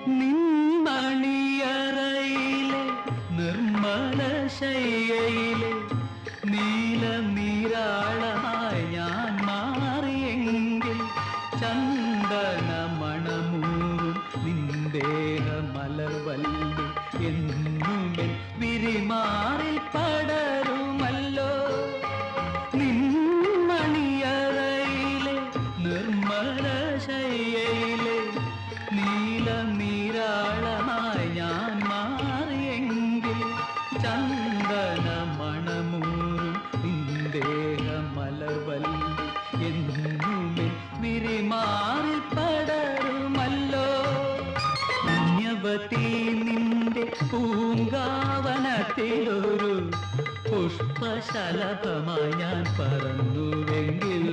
നിൻമണിയറയിലെ നിർമ്മല ശയ്യയിലെ നീലനീരാളമായി ഞാൻ മാറിയെങ്കിൽ ചന്ദന മണമൂറും നിന്ദേഹ മലർവല്ലി എന്നുമെൻ വിരിമാറിൽ പടരുമല്ലോ. നിൻമണിയറയിലെ നിർമ്മല ശയ്യയിലെ നീലനീരാളമായി ഞാൻ മാറിയെങ്കിൽ ചന്ദന മണമൂറും നിന്ദേഹ മലർവല്ലി എന്നുമേ വിരിമാറിൽ പടരുമല്ലോ. പുണ്യവതി നിന്റെ പൂങ്കാവനത്തിലൊരു പുഷ്പശലഭമായി ഞാൻ പറന്നുവെങ്കിൽ